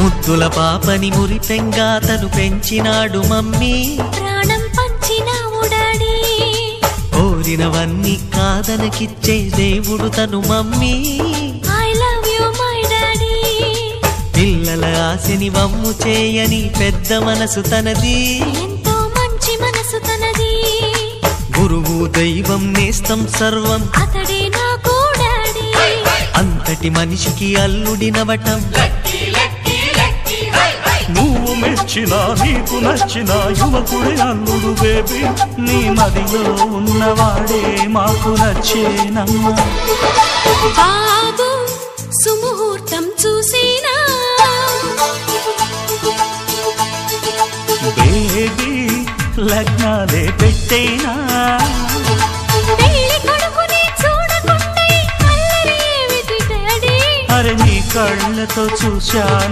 ముద్దుల పాపని మురిపెంగా తను పెంచినాడు మమ్మీ, ప్రాణం పంచినావు డాడీ. కోరినవన్నీ కాదనకిచ్చే దేవుడు తను mummy, I love you my daddy. పిల్లల ఆశని వమ్ము చేయని పెద్ద మనసు తనది, ఎంతో మంచి మనసు తనది. గురువు దైవం నేస్తం సర్వం అతడే నాకు డాడీ. అంతటి మనిషికి అల్లుడినవటం, నువ్వు మెచ్చిన నీకు నచ్చిన యువకుడే అల్లుడు బేబీ, నీ మదిలో ఉన్నవాడే మాకు నచ్చేనమ్మా. బాబు సుముహూర్తం చూసినా, బేబీ లగ్నాలే పెట్టేనా, పెళ్లి కొడుకుని చూడకుండా అల్లరి ఏమిటి డాడీ. అరే నీ కళ్ళతో చూశాను.